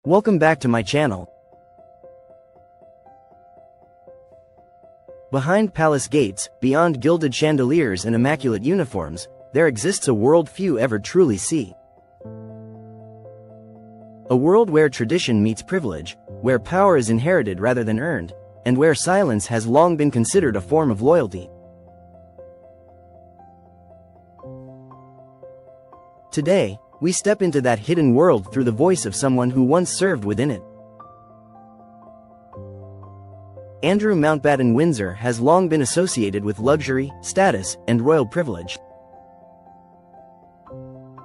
Welcome back to my channel. Behind palace gates, beyond gilded chandeliers and immaculate uniforms, there exists a world few ever truly see. A world where tradition meets privilege, where power is inherited rather than earned, and where silence has long been considered a form of loyalty. Today, we step into that hidden world through the voice of someone who once served within it. Andrew Mountbatten-Windsor has long been associated with luxury, status, and royal privilege.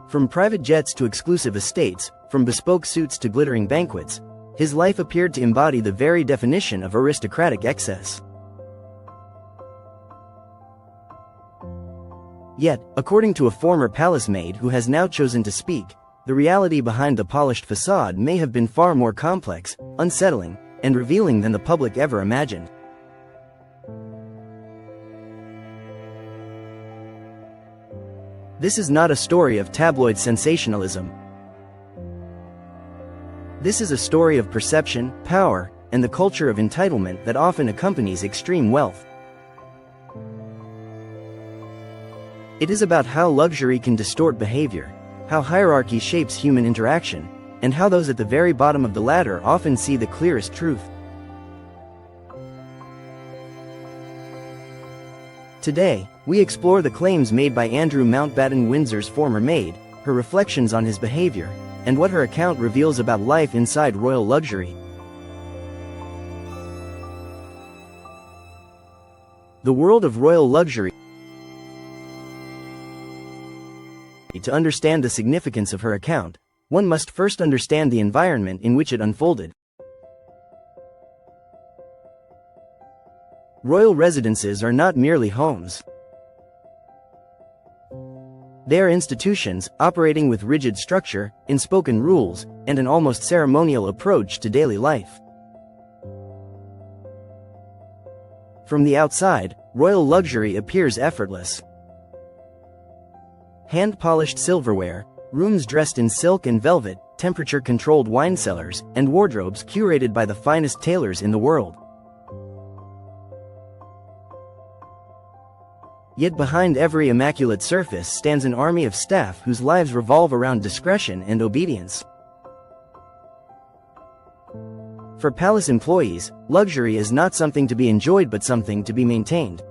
From private jets to exclusive estates, from bespoke suites to glittering banquets, his life appeared to embody the very definition of aristocratic excess. Yet, according to a former palace maid who has now chosen to speak, the reality behind the polished facade may have been far more complex, unsettling, and revealing than the public ever imagined. This is not a story of tabloid sensationalism. This is a story of perception, power, and the culture of entitlement that often accompanies extreme wealth. It is about how luxury can distort behavior, how hierarchy shapes human interaction, and how those at the very bottom of the ladder often see the clearest truth. Today, we explore the claims made by Andrew Mountbatten-Windsor's former maid, her reflections on his behavior, and what her account reveals about life inside royal luxury. The world of royal luxury. To understand the significance of her account, one must first understand the environment in which it unfolded. Royal residences are not merely homes. They are institutions, operating with rigid structure, unspoken rules, and an almost ceremonial approach to daily life. From the outside, royal luxury appears effortless. Hand-polished silverware, rooms dressed in silk and velvet, temperature-controlled wine cellars, and wardrobes curated by the finest tailors in the world. Yet behind every immaculate surface stands an army of staff whose lives revolve around discretion and obedience. For palace employees, luxury is not something to be enjoyed but something to be maintained.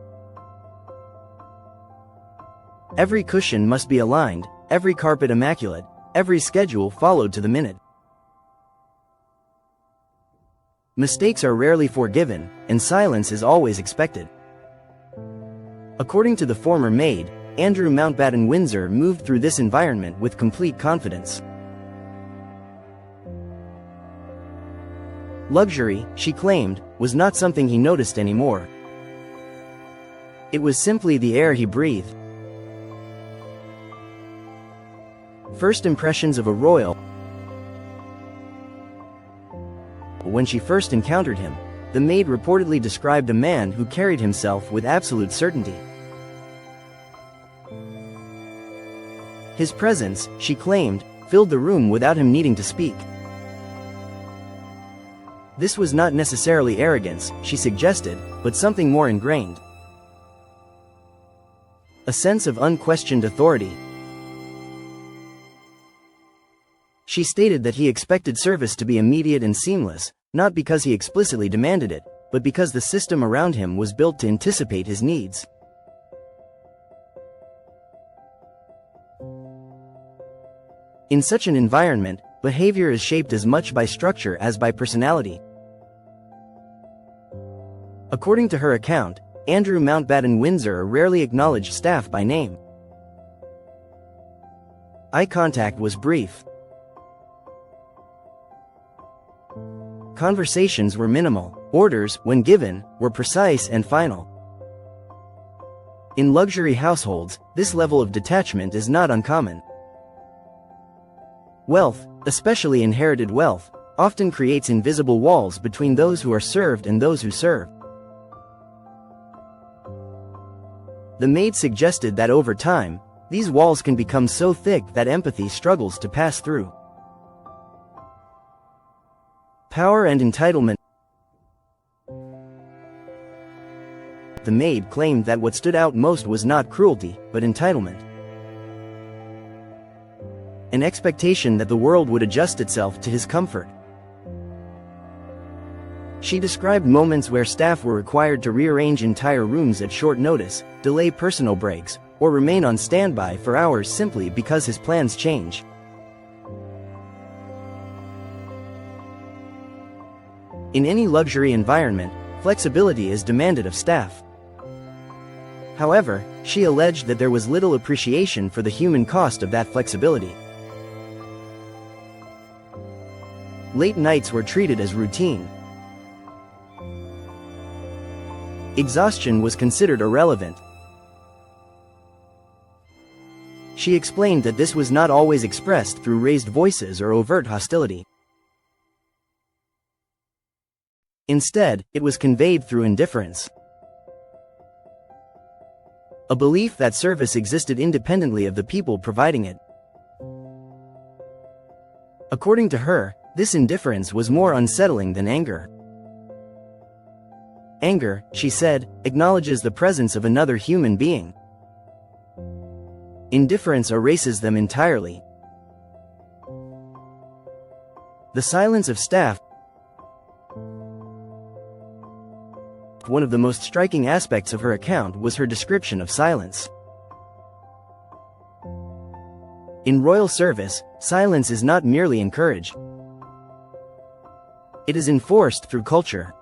Every cushion must be aligned, every carpet immaculate, every schedule followed to the minute. Mistakes are rarely forgiven, and silence is always expected. According to the former maid, Andrew Mountbatten-Windsor moved through this environment with complete confidence. Luxury, she claimed, was not something he noticed anymore. It was simply the air he breathed. First impressions of a royal. When she first encountered him, the maid reportedly described a man who carried himself with absolute certainty. His presence, she claimed, filled the room without him needing to speak. This was not necessarily arrogance, she suggested, but something more ingrained. A sense of unquestioned authority. She stated that he expected service to be immediate and seamless, not because he explicitly demanded it, but because the system around him was built to anticipate his needs. In such an environment, behavior is shaped as much by structure as by personality. According to her account, Andrew Mountbatten-Windsor rarely acknowledged staff by name. Eye contact was brief. Conversations were minimal. Orders, when given, were precise and final. In luxury households, this level of detachment is not uncommon. Wealth, especially inherited wealth, often creates invisible walls between those who are served and those who serve. The maid suggested that over time, these walls can become so thick that empathy struggles to pass through. Power and entitlement. The maid claimed that what stood out most was not cruelty, but entitlement. An expectation that the world would adjust itself to his comfort. She described moments where staff were required to rearrange entire rooms at short notice, delay personal breaks, or remain on standby for hours simply because his plans change. In any luxury environment, flexibility is demanded of staff. However, she alleged that there was little appreciation for the human cost of that flexibility. Late nights were treated as routine. Exhaustion was considered irrelevant. She explained that this was not always expressed through raised voices or overt hostility. Instead, it was conveyed through indifference. A belief that service existed independently of the people providing it. According to her, this indifference was more unsettling than anger. Anger, she said, acknowledges the presence of another human being. Indifference erases them entirely. The silence of staff. One of the most striking aspects of her account was her description of silence. In royal service, silence is not merely encouraged. It is enforced through culture.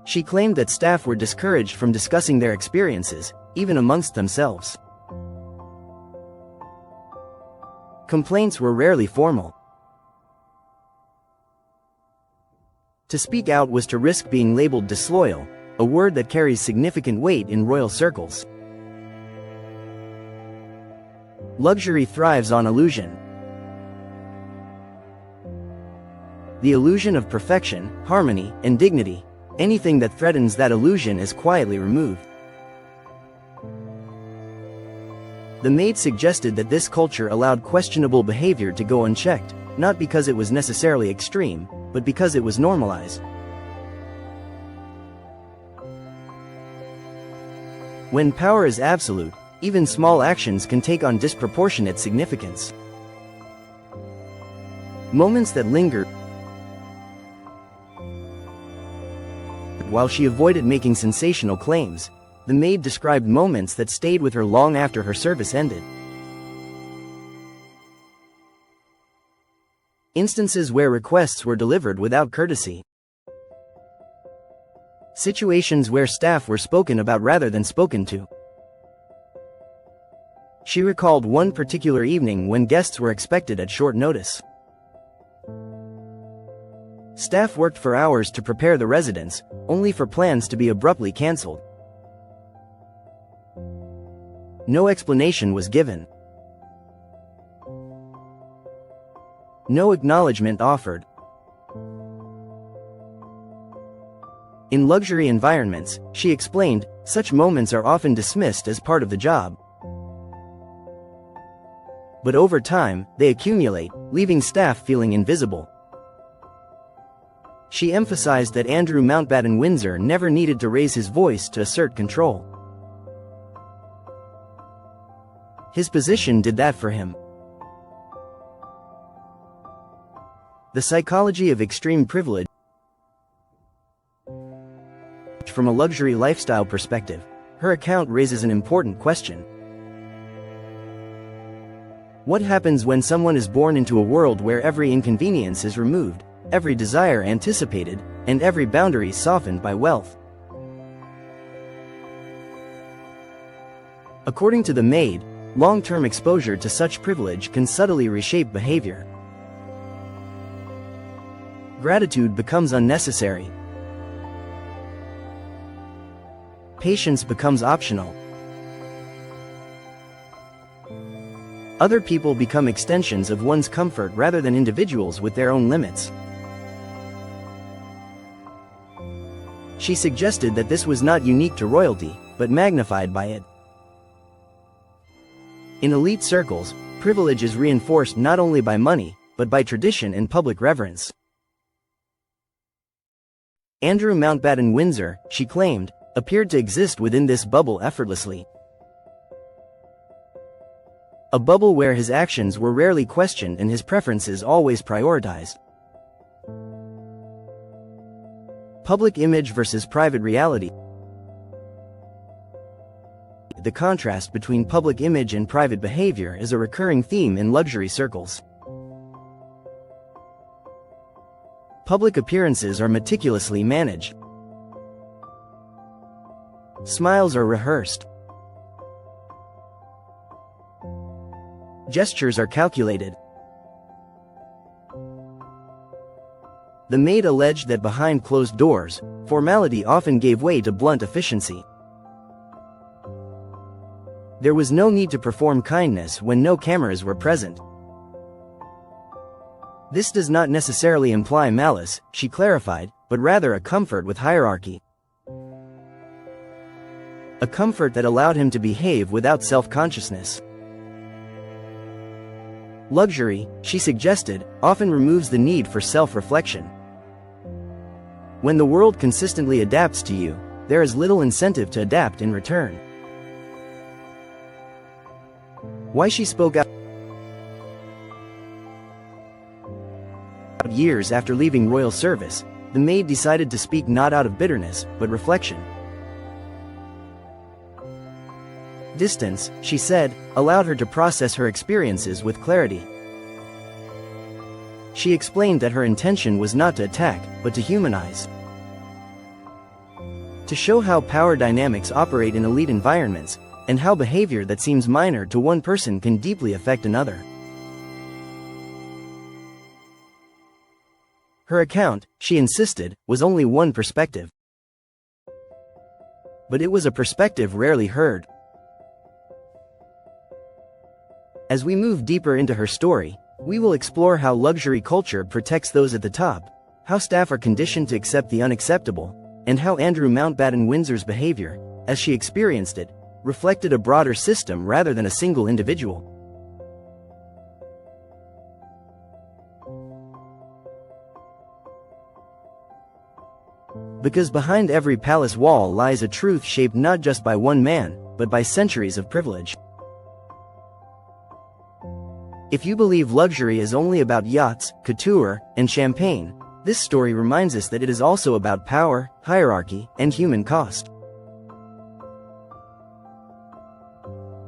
She claimed that staff were discouraged from discussing their experiences, even amongst themselves. Complaints were rarely formal. To speak out was to risk being labeled disloyal, a word that carries significant weight in royal circles. Luxury thrives on illusion. The illusion of perfection, harmony, and dignity. Anything that threatens that illusion is quietly removed. The maid suggested that this culture allowed questionable behavior to go unchecked, not because it was necessarily extreme, but because it was normalized. When power is absolute, even small actions can take on disproportionate significance. Moments that linger. While she avoided making sensational claims, the maid described moments that stayed with her long after her service ended. Instances where requests were delivered without courtesy. Situations where staff were spoken about rather than spoken to. She recalled one particular evening when guests were expected at short notice. Staff worked for hours to prepare the residence, only for plans to be abruptly cancelled. No explanation was given. No acknowledgement offered. In luxury environments, she explained, such moments are often dismissed as part of the job. But over time, they accumulate, leaving staff feeling invisible. She emphasized that Andrew Mountbatten-Windsor never needed to raise his voice to assert control. His position did that for him. The psychology of extreme privilege. From a luxury lifestyle perspective, her account raises an important question. What happens when someone is born into a world where every inconvenience is removed, every desire anticipated, and every boundary softened by wealth? According to the maid, long-term exposure to such privilege can subtly reshape behavior. Gratitude becomes unnecessary. Patience becomes optional. Other people become extensions of one's comfort rather than individuals with their own limits. She suggested that this was not unique to royalty, but magnified by it. In elite circles, privilege is reinforced not only by money, but by tradition and public reverence. Andrew Mountbatten-Windsor, she claimed, appeared to exist within this bubble effortlessly. A bubble where his actions were rarely questioned and his preferences always prioritized. Public image versus private reality. The contrast between public image and private behavior is a recurring theme in luxury circles. Public appearances are meticulously managed. Smiles are rehearsed. Gestures are calculated. The maid alleged that behind closed doors, formality often gave way to blunt efficiency. There was no need to perform kindness when no cameras were present. This does not necessarily imply malice, she clarified, but rather a comfort with hierarchy. A comfort that allowed him to behave without self-consciousness. Luxury, she suggested, often removes the need for self-reflection. When the world consistently adapts to you, there is little incentive to adapt in return. Why she spoke out. Years after leaving royal service, the maid decided to speak not out of bitterness, but reflection. Distance, she said, allowed her to process her experiences with clarity. She explained that her intention was not to attack, but to humanize. To show how power dynamics operate in elite environments, and how behavior that seems minor to one person can deeply affect another. Her account, she insisted, was only one perspective. But it was a perspective rarely heard. As we move deeper into her story, we will explore how luxury culture protects those at the top, how staff are conditioned to accept the unacceptable, and how Andrew Mountbatten-Windsor's behavior, as she experienced it, reflected a broader system rather than a single individual. Because behind every palace wall lies a truth shaped not just by one man, but by centuries of privilege. If you believe luxury is only about yachts, couture, and champagne, this story reminds us that it is also about power, hierarchy, and human cost.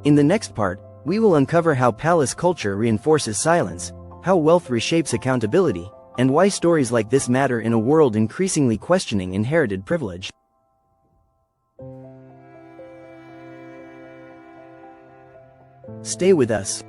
In the next part, we will uncover how palace culture reinforces silence, how wealth reshapes accountability, and why stories like this matter in a world increasingly questioning inherited privilege. Stay with us.